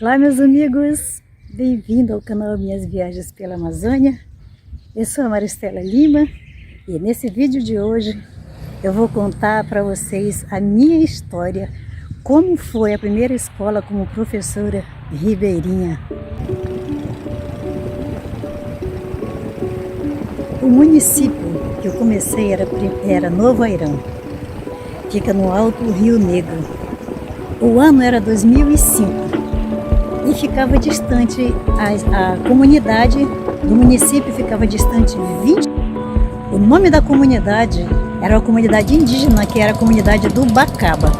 Olá, meus amigos, bem-vindo ao canal Minhas Viagens pela Amazônia. Eu sou a Maristela Lima e nesse vídeo de hoje eu vou contar para vocês a minha história, como foi a primeira escola como professora ribeirinha. O município que eu comecei era Novo Airão, fica no Alto Rio Negro. O ano era 2005. E ficava distante, a comunidade do município ficava distante 20. O nome da comunidade era a comunidade indígena, que era a comunidade do Bacaba.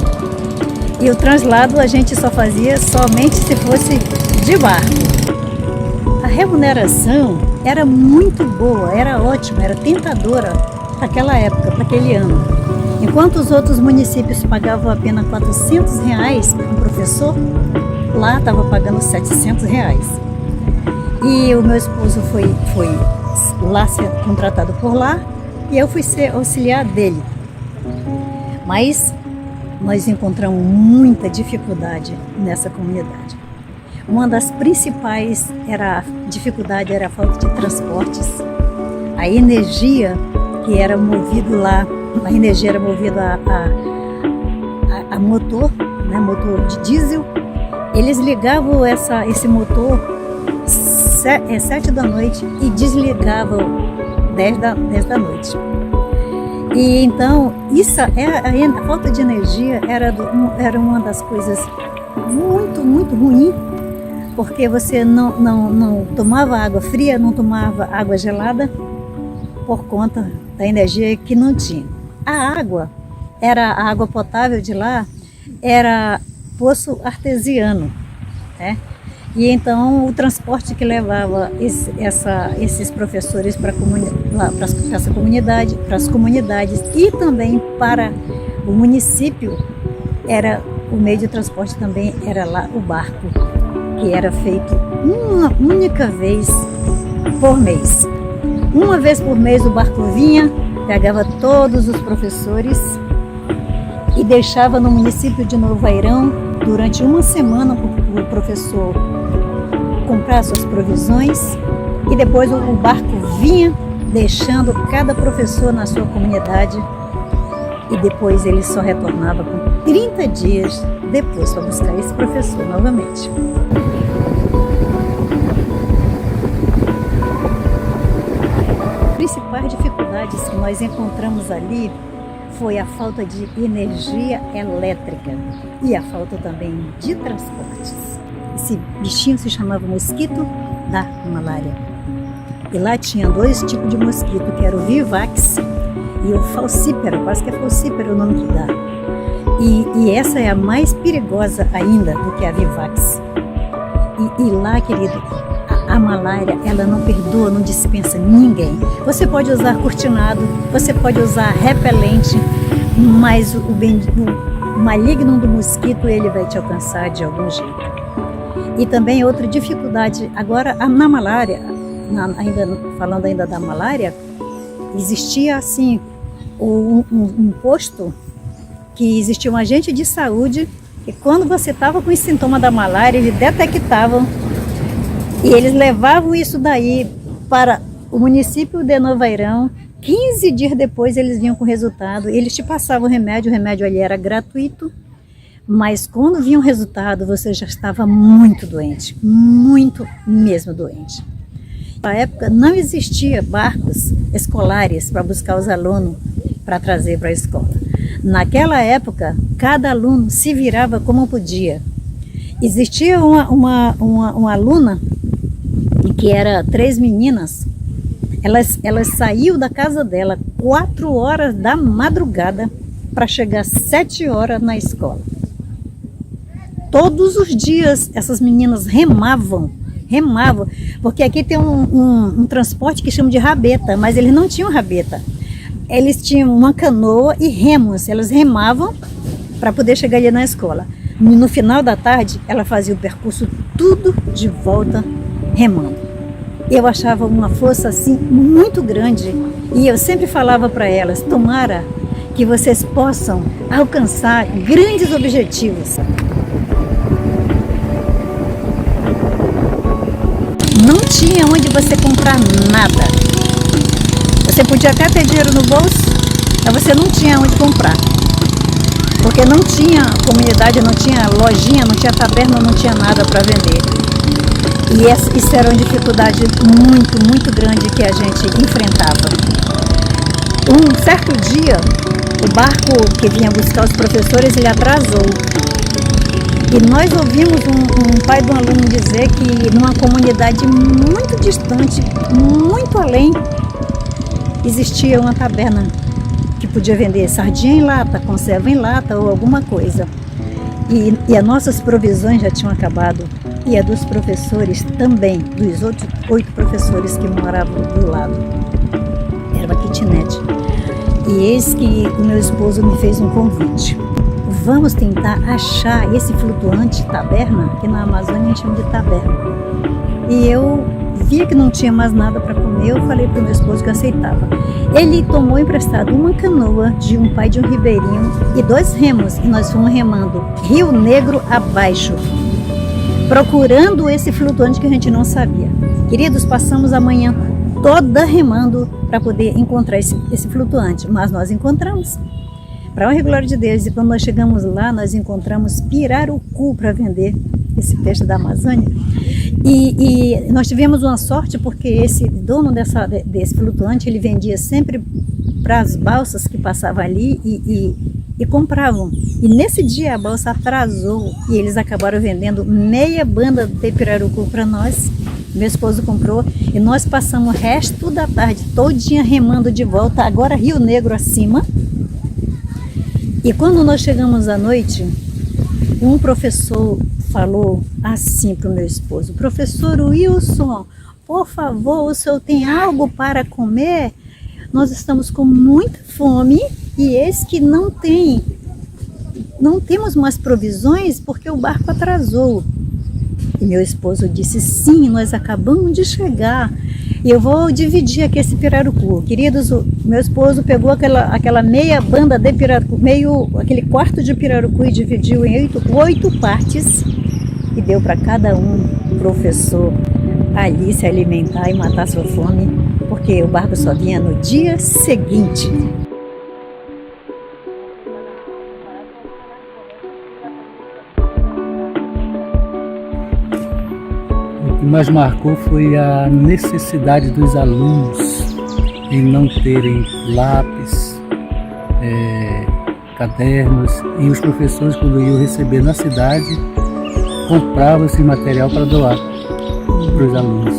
E o translado a gente só fazia somente se fosse de barco. A remuneração era muito boa, era ótima, era tentadora para aquela época, para aquele ano. Enquanto os outros municípios pagavam apenas R$400 para um professor, lá estava pagando R$700. E o meu esposo foi lá ser contratado por lá e eu fui ser auxiliar dele. Mas nós encontramos muita dificuldade nessa comunidade. Uma das principais dificuldade era a falta de transportes. A energia que era movida lá, a energia era movida a motor, né, motor de diesel. Eles ligavam esse motor 7 da noite e desligavam 10 da noite. E então, a falta de energia era uma das coisas muito ruim, porque você não tomava água fria, não tomava água gelada, por conta da energia que não tinha. A água potável de lá, era poço artesiano, né? E então o transporte que levava esses professores para essa comunidade, para as comunidades e também para o município, o meio de transporte também era lá o barco, que era feito uma única vez por mês. Uma vez por mês o barco vinha, pegava todos os professores e deixava no município de Novo Airão durante uma semana para o professor comprar suas provisões, e depois o barco vinha deixando cada professor na sua comunidade, e depois ele só retornava com 30 dias depois para buscar esse professor novamente. As principais dificuldades que nós encontramos ali foi a falta de energia elétrica e a falta também de transportes. Esse bichinho se chamava mosquito da malária. E lá tinha 2 tipos de mosquito, que era o vivax e o falcípero, quase que é falcípero o nome que dá. E essa é a mais perigosa ainda do que a vivax. E lá, querido, a malária, ela não perdoa, não dispensa ninguém. Você pode usar cortinado, você pode usar repelente, mas o maligno do mosquito, ele vai te alcançar de algum jeito. E também outra dificuldade, agora na malária, falando ainda da malária, existia assim um posto que existia um agente de saúde, e quando você estava com esse sintoma da malária, eles detectavam e eles levavam isso daí para o município de Novo Airão. 15 dias depois eles vinham com o resultado, eles te passavam o remédio ali era gratuito, mas quando vinha o resultado você já estava muito doente, muito mesmo doente. Na época não existia barcos escolares para buscar os alunos para trazer para a escola. Naquela época, cada aluno se virava como podia. Existia uma aluna, que era 3 meninas, elas saíam da casa dela 4 horas da madrugada para chegar 7 horas na escola. Todos os dias essas meninas remavam, porque aqui tem um transporte que chama de rabeta, mas eles não tinham rabeta. Eles tinham uma canoa e remos, elas remavam para poder chegar ali na escola. No final da tarde, ela fazia o percurso tudo de volta remando. Eu achava uma força assim muito grande e eu sempre falava para elas: tomara que vocês possam alcançar grandes objetivos. tinha onde você comprar nada. Você podia até ter dinheiro no bolso, mas você não tinha onde comprar. Porque não tinha comunidade, não tinha lojinha, não tinha taberna, não tinha nada para vender. E isso era uma dificuldade muito, muito grande que a gente enfrentava. Um certo dia, o barco que vinha buscar os professores, ele atrasou. E nós ouvimos um pai de um aluno dizer que numa comunidade muito distante, muito além, existia uma taberna que podia vender sardinha em lata, conserva em lata ou alguma coisa. E as nossas provisões já tinham acabado. E a dos professores também, dos outros 8 professores que moravam do lado. Era uma kitnet. E eis que o meu esposo me fez um convite. Vamos tentar achar esse flutuante taberna, que na Amazônia a gente chama de taberna. E eu via que não tinha mais nada para comer, eu falei para o meu esposo que eu aceitava. Ele tomou emprestado uma canoa de um pai de um ribeirinho e 2 remos, e nós fomos remando Rio Negro abaixo, procurando esse flutuante que a gente não sabia. Queridos, passamos a manhã toda remando para poder encontrar esse flutuante, mas nós encontramos. Para a glória de Deus, e quando nós chegamos lá, nós encontramos pirarucu para vender, esse peixe da Amazônia. E nós tivemos uma sorte porque esse dono desse flutuante, ele vendia sempre para as balsas que passavam ali e compravam. E nesse dia a balsa atrasou e eles acabaram vendendo meia banda de pirarucu para nós. Meu esposo comprou e nós passamos o resto da tarde todinha remando de volta, agora Rio Negro acima. E quando nós chegamos à noite, um professor falou assim para o meu esposo: professor Wilson, por favor, o senhor tem algo para comer? Nós estamos com muita fome e eis que não temos mais provisões porque o barco atrasou. E meu esposo disse: sim, nós acabamos de chegar e eu vou dividir aqui esse pirarucu. Queridos, o meu esposo pegou aquela meia banda de pirarucu, aquele quarto de pirarucu, e dividiu em 8 partes e deu para cada professor ali se alimentar e matar sua fome, porque o barco só vinha no dia seguinte. O que mais marcou foi a necessidade dos alunos em não terem lápis, cadernos, e os professores, quando iam receber na cidade, compravam esse material para doar para os alunos.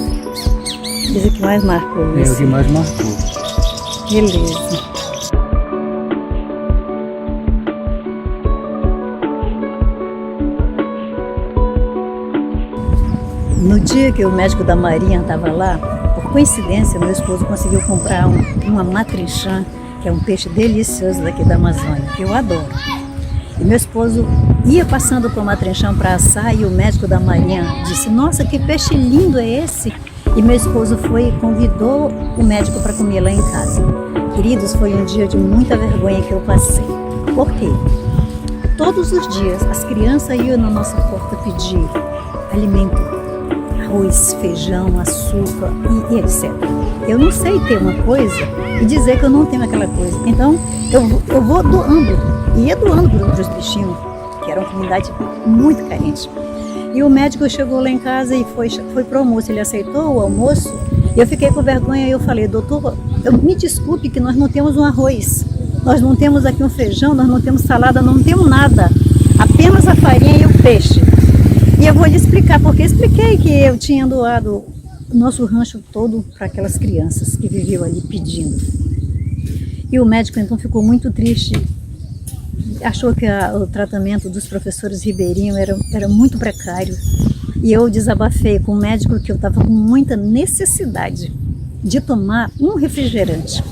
Isso é o que mais marcou. É o que mais marcou. Beleza. No dia que o médico da Marinha estava lá, por coincidência, meu esposo conseguiu comprar uma matrinchã, que é um peixe delicioso daqui da Amazônia, que eu adoro. E meu esposo ia passando com a matrinchã para assar e o médico da Marinha disse: nossa, que peixe lindo é esse? E meu esposo foi e convidou o médico para comer lá em casa. Queridos, foi um dia de muita vergonha que eu passei. Por quê? Todos os dias as crianças iam na nossa porta pedir alimento, arroz, feijão, açúcar e etc. Eu não sei ter uma coisa e dizer que eu não tenho aquela coisa. Então eu vou doando, e ia doando para os bichinhos, que era uma comunidade muito carente. E o médico chegou lá em casa e foi para o almoço, ele aceitou o almoço, e eu fiquei com vergonha e eu falei: doutor, me desculpe que nós não temos um arroz, nós não temos aqui um feijão, nós não temos salada, não temos nada, apenas a farinha e o peixe. E eu vou lhe explicar, porque expliquei que eu tinha doado o nosso rancho todo para aquelas crianças que viviam ali pedindo. E o médico então ficou muito triste, achou que o tratamento dos professores ribeirinhos era muito precário. E eu desabafei com o médico que eu estava com muita necessidade de tomar um refrigerante.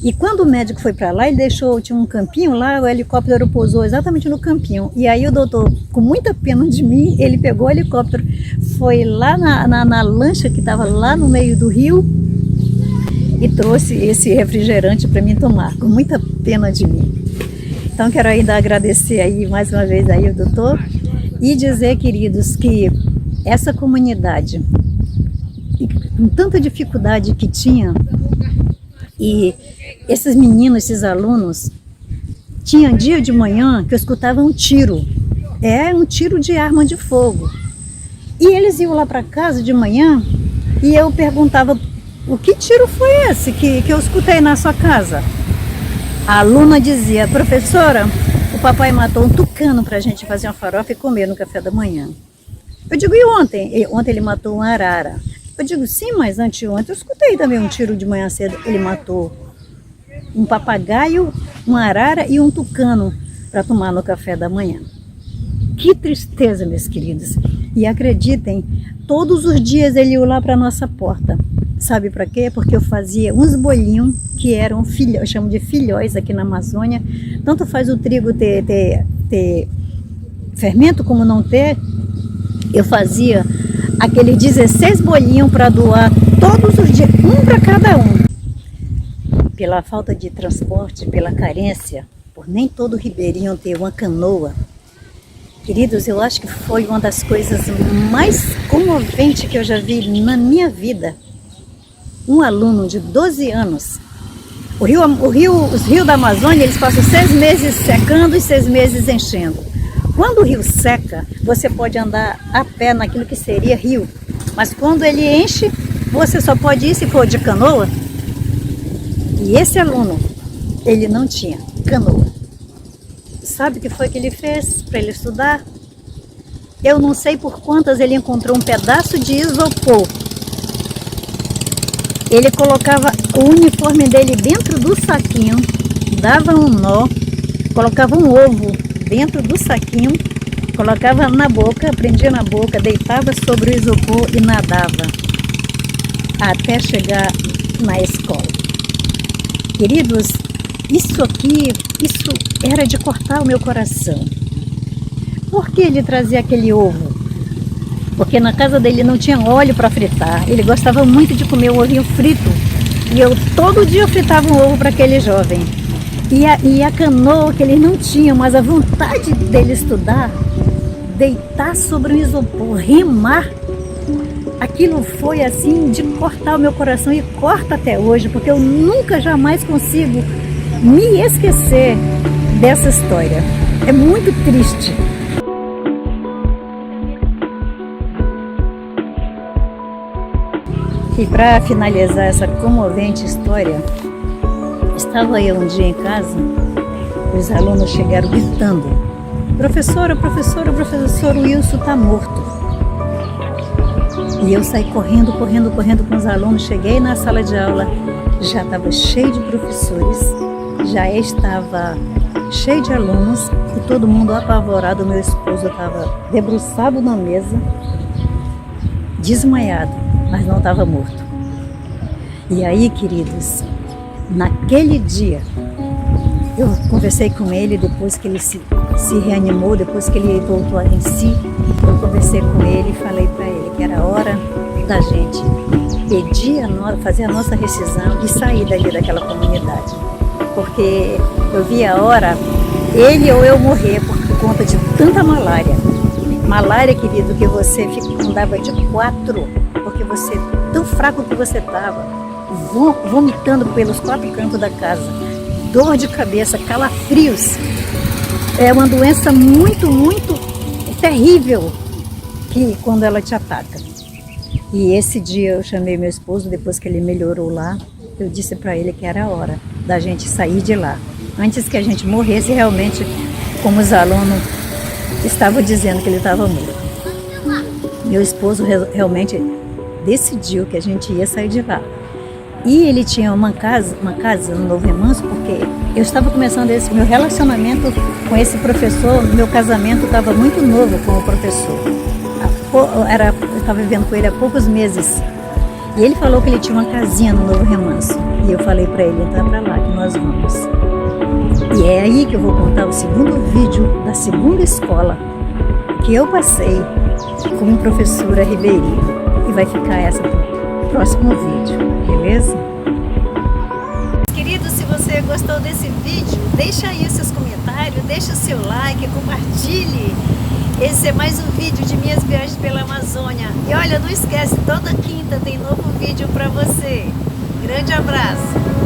E quando o médico foi para lá, ele tinha um campinho lá, o helicóptero pousou exatamente no campinho. E aí o doutor, com muita pena de mim, ele pegou o helicóptero, foi lá na lancha que estava lá no meio do rio e trouxe esse refrigerante para mim tomar, com muita pena de mim. Então quero ainda agradecer aí mais uma vez aí o doutor e dizer, queridos, que essa comunidade com tanta dificuldade que tinha, e esses meninos, esses alunos, tinha dia de manhã que eu escutava um tiro, um tiro de arma de fogo. E eles iam lá para casa de manhã e eu perguntava, o que tiro foi esse que eu escutei na sua casa? A aluna dizia, professora, o papai matou um tucano para a gente fazer uma farofa e comer no café da manhã. Eu digo, e ontem? Ontem ele matou uma arara. Eu digo, sim, mas anteontem eu escutei também um tiro de manhã cedo. Ele matou um papagaio, uma arara e um tucano para tomar no café da manhã. Que tristeza, meus queridos. E acreditem, todos os dias ele ia lá para a nossa porta. Sabe para quê? Porque eu fazia uns bolinhos que eram filhóis, eu chamo de filhóis aqui na Amazônia. Tanto faz o trigo ter fermento como não ter. Eu fazia aqueles 16 bolinhos para doar todos os dias, um para cada um. Pela falta de transporte, pela carência, por nem todo ribeirinho ter uma canoa. Queridos, eu acho que foi uma das coisas mais comoventes que eu já vi na minha vida. Um aluno de 12 anos. Os rios da Amazônia, eles passam 6 meses secando e 6 meses enchendo. Quando o rio seca, você pode andar a pé naquilo que seria rio. Mas quando ele enche, você só pode ir se for de canoa. E esse aluno, ele não tinha canoa. Sabe o que foi que ele fez para ele estudar? Eu não sei por quantas ele encontrou um pedaço de isopor. Ele colocava o uniforme dele dentro do saquinho, dava um nó, colocava um ovo dentro do saquinho, colocava na boca, prendia na boca, deitava sobre o isopor e nadava até chegar na escola. Queridos, isso era de cortar o meu coração. Por que ele trazia aquele ovo? Porque na casa dele não tinha óleo para fritar. Ele gostava muito de comer o ovinho frito. E eu todo dia fritava um ovo para aquele jovem. E a canoa que ele não tinha, mas a vontade dele estudar, deitar sobre o isopor, remar, aquilo foi assim de cortar o meu coração e corta até hoje, porque eu nunca jamais consigo me esquecer dessa história. É muito triste. E para finalizar essa comovente história, estava eu um dia em casa, os alunos chegaram gritando, professora, professora, professor Wilson está morto. E eu saí correndo com os alunos, cheguei na sala de aula, já estava cheio de professores, já estava cheio de alunos e todo mundo apavorado. Meu esposo estava debruçado na mesa, desmaiado, mas não estava morto. E aí, queridos, naquele dia, eu conversei com ele depois que ele se reanimou, depois que ele voltou em si. Eu conversei com ele e falei para ele que era hora da gente pedir fazer a nossa rescisão e sair dali daquela comunidade. Porque eu vi a hora, ele ou eu morrer por conta de tanta malária. Malária, querido, que você andava de 4, porque você, tão fraco que você estava, vomitando pelos 4 cantos da casa, dor de cabeça, calafrios. É uma doença muito, muito terrível que quando ela te ataca. E esse dia eu chamei meu esposo, depois que ele melhorou lá, eu disse para ele que era a hora da gente sair de lá, antes que a gente morresse realmente, como os alunos estavam dizendo que ele estava morto. Meu esposo realmente decidiu que a gente ia sair de lá. E ele tinha uma casa no Novo Remanso, porque eu estava começando esse meu relacionamento com esse professor, meu casamento estava muito novo com o professor. Eu estava vivendo com ele há poucos meses. E ele falou que ele tinha uma casinha no Novo Remanso. E eu falei para ele, então é para lá que nós vamos. E é aí que eu vou contar o segundo vídeo da segunda escola que eu passei como professora ribeirinha. E vai ficar essa para o próximo vídeo, beleza? Queridos, se você gostou desse vídeo, deixa aí os seus comentários, deixa o seu like, compartilhe. Esse é mais um vídeo de minhas viagens pela Amazônia. E olha, não esquece, toda quinta tem novo vídeo para você. Grande abraço!